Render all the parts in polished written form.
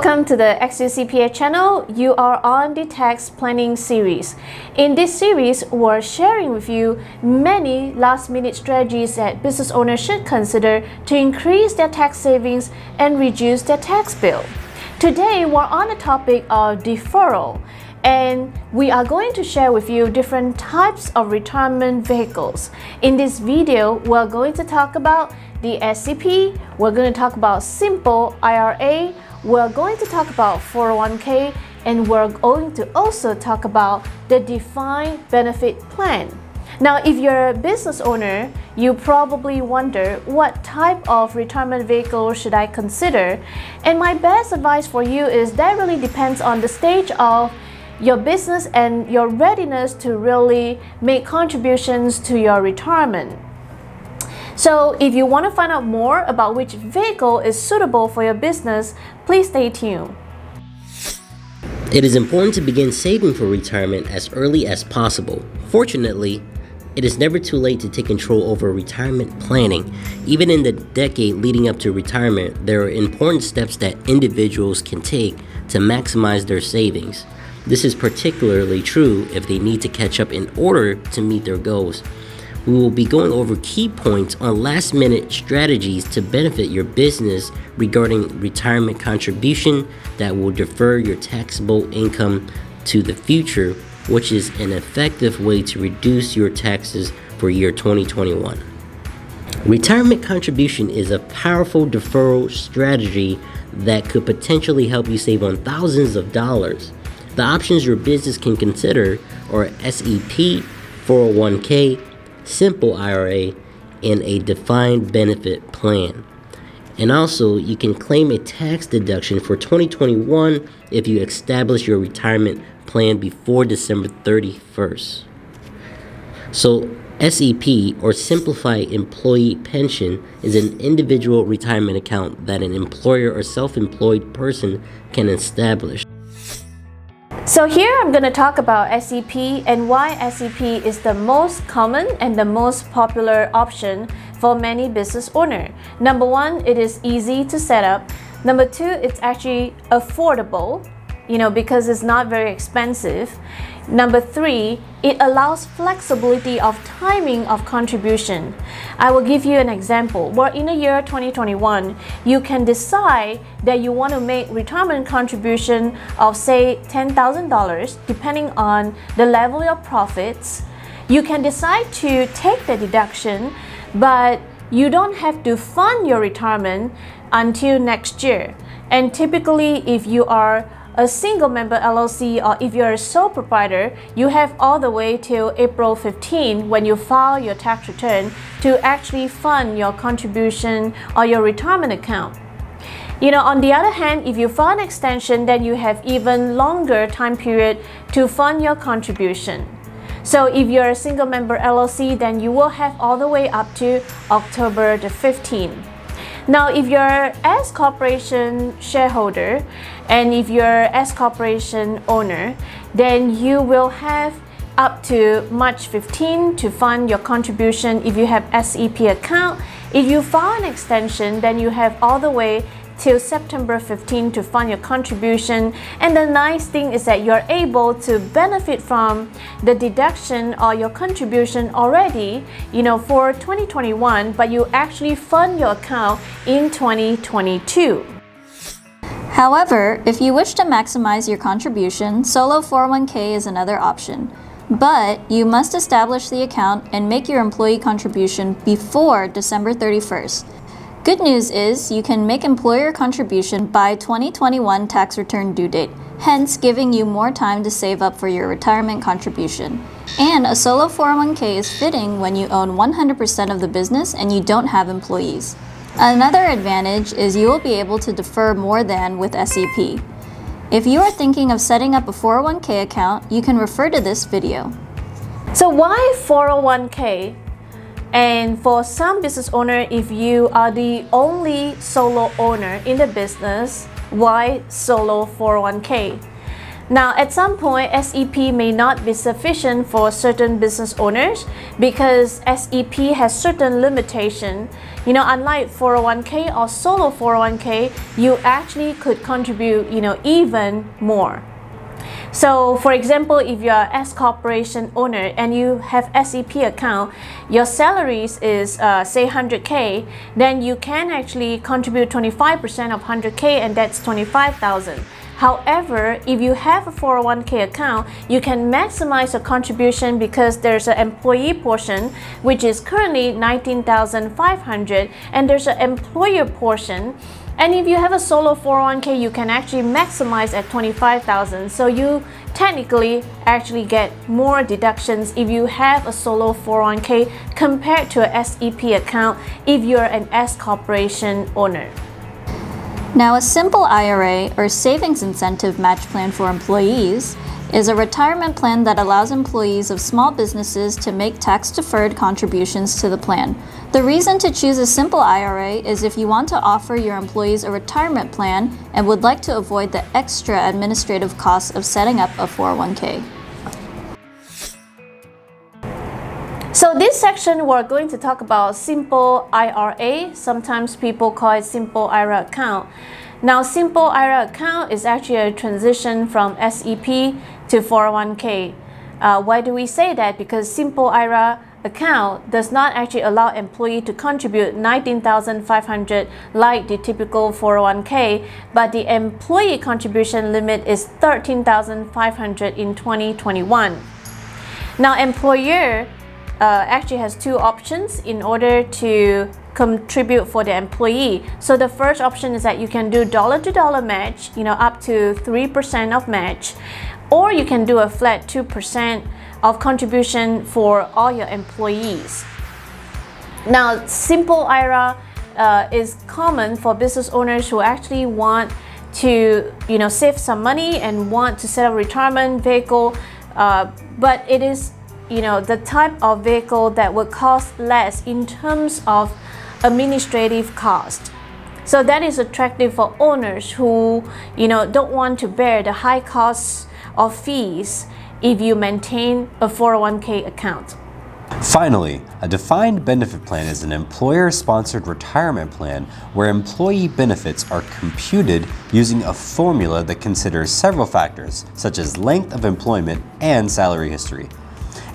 Welcome to the XUCPA channel. You are on the tax planning series. In this series, we're sharing with you many last-minute strategies that business owners should consider to increase their tax savings and reduce their tax bill. Today, we're on the topic of deferral, and we are going to share with you different types of retirement vehicles. In this video, we're going to talk about the SEP, we're going to talk about simple IRA, we're going to talk about 401k, and we're going to also talk about the defined benefit plan. Now, if you're a business owner, you probably wonder what type of retirement vehicle should I consider? And my best advice for you is that really depends on the stage of your business and your readiness to really make contributions to your retirement. So if you want to find out more about which vehicle is suitable for your business, please stay tuned. It is important to begin saving for retirement as early as possible. Fortunately, it is never too late to take control over retirement planning. Even in the decade leading up to retirement, there are important steps that individuals can take to maximize their savings. This is particularly true if they need to catch up in order to meet their goals. We will be going over key points on last-minute strategies to benefit your business regarding retirement contribution that will defer your taxable income to the future, which is an effective way to reduce your taxes for year 2021. Retirement contribution is a powerful deferral strategy that could potentially help you save on thousands of dollars. The options your business can consider are SEP, 401k, simple IRA, and a defined benefit plan. And also, you can claim a tax deduction for 2021 if you establish your retirement plan before December 31st. So, SEP, or Simplified Employee Pension, is an individual retirement account that an employer or self-employed person can establish. So here I'm going to talk about SEP and why SEP is the most common and the most popular option for many business owners. Number one, it is easy to set up. Number two, it's actually affordable, because it's not very expensive. Number three, it allows flexibility of timing of contribution. I will give you an example. Where in the year 2021, you can decide that you want to make retirement contribution of say $10,000 depending on the level of profits. You can decide to take the deduction, but you don't have to fund your retirement until next year. And typically, if you are a single member LLC or if you're a sole proprietor, you have all the way till April 15 when you file your tax return to actually fund your contribution or your retirement account. On the other hand, if you file an extension, then you have even longer time period to fund your contribution. So if you're a single member LLC, then you will have all the way up to October the 15th. Now, if you're S corporation shareholder and if you're S corporation owner, then you will have up to March 15 to fund your contribution if you have SEP account. If you file an extension, then you have all the way till September 15 to fund your contribution. And the nice thing is that you're able to benefit from the deduction or your contribution already, for 2021, but you actually fund your account in 2022. However, if you wish to maximize your contribution, solo 401k is another option. But you must establish the account and make your employee contribution before December 31st. Good news is you can make employer contribution by 2021 tax return due date, hence giving you more time to save up for your retirement contribution. And a solo 401k is fitting when you own 100% of the business and you don't have employees. Another advantage is you will be able to defer more than with SEP. If you are thinking of setting up a 401k account, you can refer to this video. So why 401k? And for some business owner, if you are the only solo owner in the business, why solo 401k? Now, at some point, SEP may not be sufficient for certain business owners because SEP has certain limitation. Unlike 401k or solo 401k, you actually could contribute, even more. So, for example, if you're an S corporation owner and you have SEP account, your salaries is say 100k, then you can actually contribute 25% of 100k, and that's 25,000. However, if you have a 401k account, you can maximize your contribution because there's an employee portion, which is currently 19,500, and there's an employer portion. And if you have a solo 401k, you can actually maximize at 25,000. So you technically actually get more deductions if you have a solo 401k compared to a SEP account if you're an S corporation owner. Now, a simple IRA, or savings incentive match plan for employees, is a retirement plan that allows employees of small businesses to make tax-deferred contributions to the plan. The reason to choose a simple IRA is if you want to offer your employees a retirement plan and would like to avoid the extra administrative costs of setting up a 401k. So this section, we're going to talk about simple IRA. Sometimes people call it simple IRA account. Now, simple IRA account is actually a transition from SEP to 401k. Why do we say that? Because simple IRA account does not actually allow employee to contribute 19,500 like the typical 401k, but the employee contribution limit is 13,500 in 2021. Now, employer actually has two options in order to contribute for the employee. So the first option is that you can do dollar-to-dollar match, up to 3% of match, or you can do a flat 2% of contribution for all your employees. Now, simple IRA is common for business owners who actually want to, save some money and want to set up a retirement vehicle, but it is the type of vehicle that will cost less in terms of administrative cost. So that is attractive for owners who don't want to bear the high costs of fees if you maintain a 401k account. Finally, a defined benefit plan is an employer-sponsored retirement plan where employee benefits are computed using a formula that considers several factors, such as length of employment and salary history.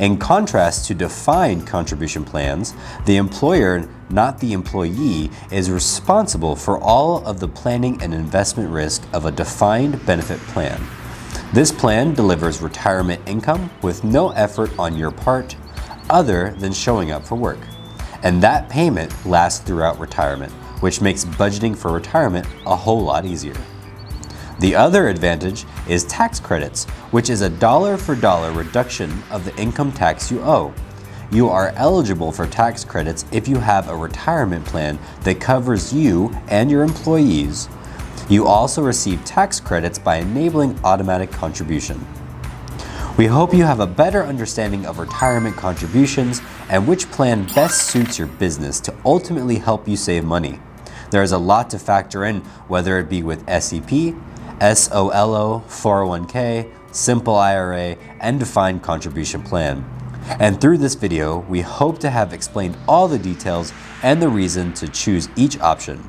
In contrast to defined contribution plans, the employer, not the employee, is responsible for all of the planning and investment risk of a defined benefit plan. This plan delivers retirement income with no effort on your part other than showing up for work. And that payment lasts throughout retirement, which makes budgeting for retirement a whole lot easier. The other advantage is tax credits, which is a dollar-for-dollar reduction of the income tax you owe. You are eligible for tax credits if you have a retirement plan that covers you and your employees. You also receive tax credits by enabling automatic contribution. We hope you have a better understanding of retirement contributions and which plan best suits your business to ultimately help you save money. There is a lot to factor in, whether it be with SEP, SOLO, 401k, simple IRA, and defined contribution plan. And through this video, we hope to have explained all the details and the reason to choose each option.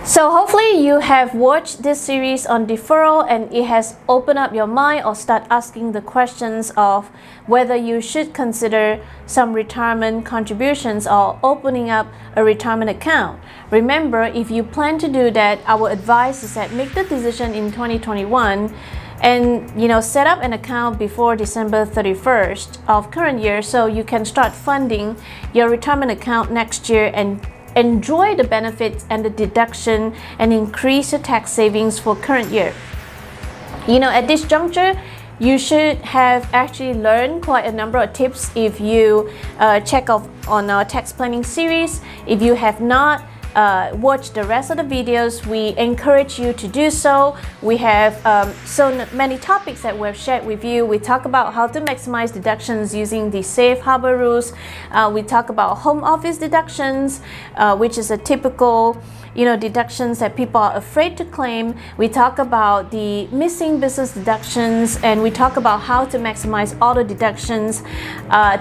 So hopefully you have watched this series on deferral and it has opened up your mind or start asking the questions of whether you should consider some retirement contributions or opening up a retirement account. Remember, if you plan to do that, our advice is that make the decision in 2021 and set up an account before December 31st of current year so you can start funding your retirement account next year and enjoy the benefits and the deduction and increase your tax savings for current year. At this juncture, you should have actually learned quite a number of tips if you check off on our tax planning series. If you have not watched the rest of the videos, we encourage you to do so. We have so many topics that we've shared with you. We talk about how to maximize deductions using the safe harbor rules. We talk about home office deductions, which is a typical deductions that people are afraid to claim. We talk about the missing business deductions, and we talk about how to maximize auto deductions.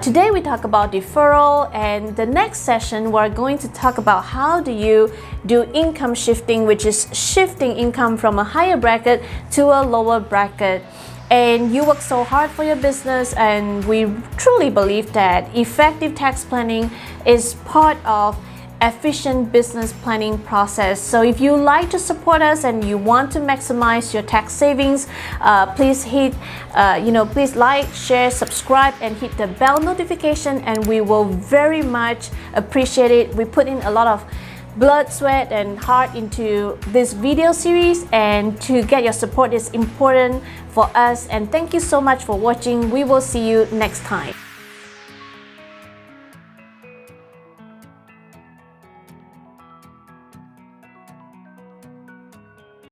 Today we talk about deferral, and the next session we're going to talk about how do you do income shifting, which is shifting income from a higher bracket to a lower bracket. And you work so hard for your business, and we truly believe that effective tax planning is part of efficient business planning process. So if you like to support us and you want to maximize your tax savings, please please like, share, subscribe, and hit the bell notification, and we will very much appreciate it. We put in a lot of blood, sweat, and heart into this video series, and to get your support is important for us. And thank you so much for watching. We will see you next time.